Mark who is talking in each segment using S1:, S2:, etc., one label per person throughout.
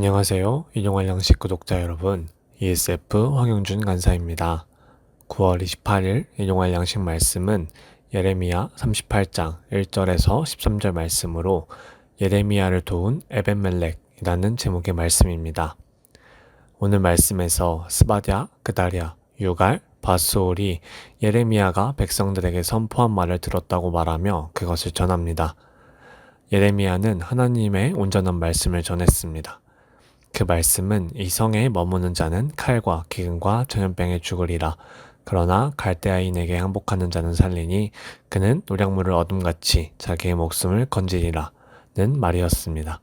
S1: 안녕하세요. 인용할 양식 구독자 여러분, ESF 황영준 간사입니다. 9월 28일 인용할 양식 말씀은 예레미야 38장 1절에서 13절 말씀으로 예레미야를 도운 에벤멜렉이라는 제목의 말씀입니다. 오늘 말씀에서 스바랴, 그다랴, 유갈, 바스올이 예레미야가 백성들에게 선포한 말을 들었다고 말하며 그것을 전합니다. 예레미야는 하나님의 온전한 말씀을 전했습니다. 그 말씀은 이 성에 머무는 자는 칼과 기근과 전염병에 죽으리라. 그러나 갈대아인에게 항복하는 자는 살리니 그는 노략물을 어둠같이 자기의 목숨을 건지리라. 는 말이었습니다.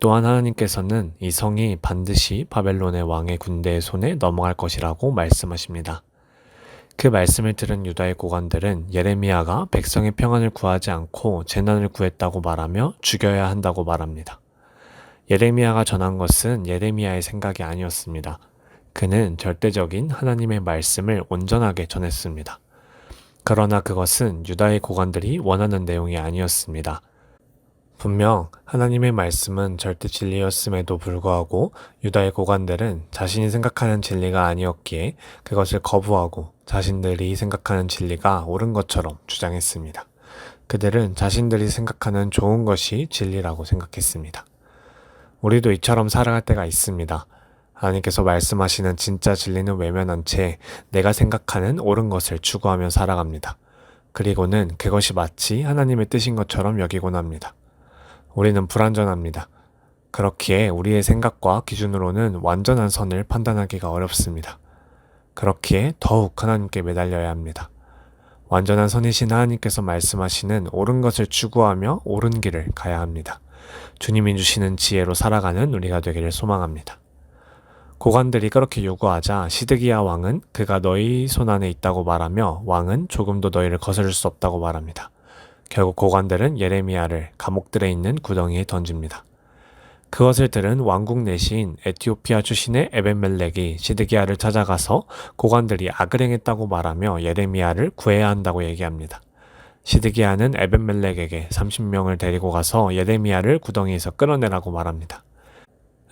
S1: 또한 하나님께서는 이 성이 반드시 바벨론의 왕의 군대의 손에 넘어갈 것이라고 말씀하십니다. 그 말씀을 들은 유다의 고관들은 예레미야가 백성의 평안을 구하지 않고 재난을 구했다고 말하며 죽여야 한다고 말합니다. 예레미야가 전한 것은 예레미야의 생각이 아니었습니다. 그는 절대적인 하나님의 말씀을 온전하게 전했습니다. 그러나 그것은 유다의 고관들이 원하는 내용이 아니었습니다. 분명 하나님의 말씀은 절대 진리였음에도 불구하고 유다의 고관들은 자신이 생각하는 진리가 아니었기에 그것을 거부하고 자신들이 생각하는 진리가 옳은 것처럼 주장했습니다. 그들은 자신들이 생각하는 좋은 것이 진리라고 생각했습니다. 우리도 이처럼 살아갈 때가 있습니다. 하나님께서 말씀하시는 진짜 진리는 외면한 채 내가 생각하는 옳은 것을 추구하며 살아갑니다. 그리고는 그것이 마치 하나님의 뜻인 것처럼 여기곤 합니다. 우리는 불완전합니다. 그렇기에 우리의 생각과 기준으로는 완전한 선을 판단하기가 어렵습니다. 그렇기에 더욱 하나님께 매달려야 합니다. 완전한 선이신 하나님께서 말씀하시는 옳은 것을 추구하며 옳은 길을 가야 합니다. 주님이 주시는 지혜로 살아가는 우리가 되기를 소망합니다. 고관들이 그렇게 요구하자 시드기야 왕은 그가 너희 손안에 있다고 말하며 왕은 조금도 너희를 거스를 수 없다고 말합니다. 결국 고관들은 예레미야를 감옥들에 있는 구덩이에 던집니다. 그것을 들은 왕국 내시인 에티오피아 출신의 에벤멜렉이 시드기야를 찾아가서 고관들이 악을 행했다고 말하며 예레미야를 구해야 한다고 얘기합니다. 시드기야는 에벤멜렉에게 30명을 데리고 가서 예레미야를 구덩이에서 끌어내라고 말합니다.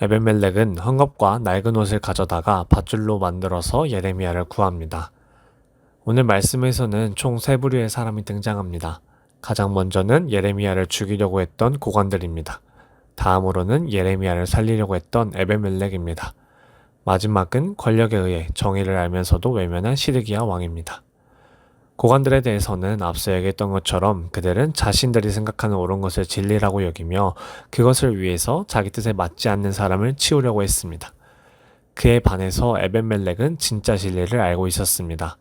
S1: 에벤멜렉은 헝겊과 낡은 옷을 가져다가 밧줄로 만들어서 예레미야를 구합니다. 오늘 말씀에서는 총 3부류의 사람이 등장합니다. 가장 먼저는 예레미야를 죽이려고 했던 고관들입니다. 다음으로는 예레미야를 살리려고 했던 에벤멜렉입니다. 마지막은 권력에 의해 정의를 알면서도 외면한 시드기야 왕입니다. 고관들에 대해서는 앞서 얘기했던 것처럼 그들은 자신들이 생각하는 옳은 것을 진리라고 여기며 그것을 위해서 자기 뜻에 맞지 않는 사람을 치우려고 했습니다. 그에 반해서 에벤멜렉은 진짜 진리를 알고 있었습니다.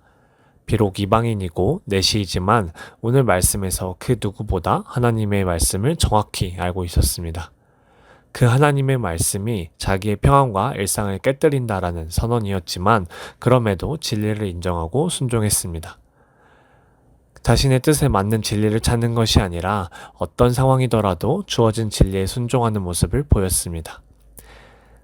S1: 비록 이방인이고 내시이지만 오늘 말씀에서 그 누구보다 하나님의 말씀을 정확히 알고 있었습니다. 그 하나님의 말씀이 자기의 평안과 일상을 깨뜨린다라는 선언이었지만 그럼에도 진리를 인정하고 순종했습니다. 자신의 뜻에 맞는 진리를 찾는 것이 아니라 어떤 상황이더라도 주어진 진리에 순종하는 모습을 보였습니다.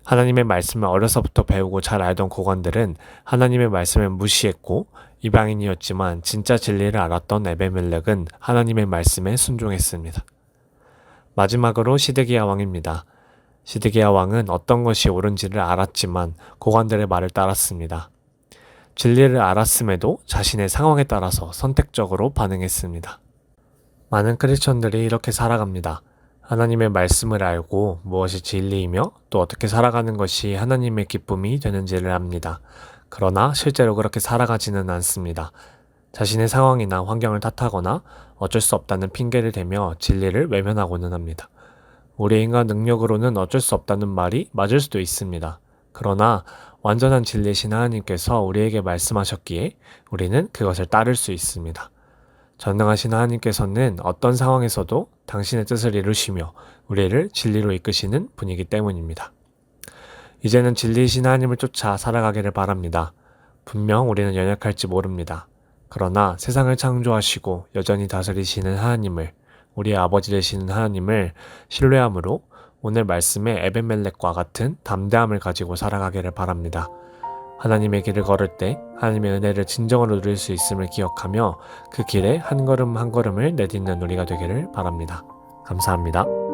S1: 하나님의 말씀을 어려서부터 배우고 잘 알던 고관들은 하나님의 말씀을 무시했고 이방인이었지만 진짜 진리를 알았던 에벤멜렉은 하나님의 말씀에 순종했습니다. 마지막으로 시드기야 왕입니다. 시드기야 왕은 어떤 것이 옳은지를 알았지만 고관들의 말을 따랐습니다. 진리를 알았음에도 자신의 상황에 따라서 선택적으로 반응했습니다. 많은 크리스천들이 이렇게 살아갑니다. 하나님의 말씀을 알고 무엇이 진리이며 또 어떻게 살아가는 것이 하나님의 기쁨이 되는지를 압니다. 그러나 실제로 그렇게 살아가지는 않습니다. 자신의 상황이나 환경을 탓하거나 어쩔 수 없다는 핑계를 대며 진리를 외면하고는 합니다. 우리의 인간 능력으로는 어쩔 수 없다는 말이 맞을 수도 있습니다. 그러나 완전한 진리신 하나님께서 우리에게 말씀하셨기에 우리는 그것을 따를 수 있습니다. 전능하신 하나님께서는 어떤 상황에서도 당신의 뜻을 이루시며 우리를 진리로 이끄시는 분이기 때문입니다. 이제는 진리이신 하나님을 쫓아 살아가기를 바랍니다. 분명 우리는 연약할지 모릅니다. 그러나 세상을 창조하시고 여전히 다스리시는 하나님을, 우리의 아버지 되시는 하나님을 신뢰함으로 오늘 말씀의 에벤멜렉과 같은 담대함을 가지고 살아가기를 바랍니다. 하나님의 길을 걸을 때 하나님의 은혜를 진정으로 누릴 수 있음을 기억하며 그 길에 한 걸음 한 걸음을 내딛는 우리가 되기를 바랍니다. 감사합니다.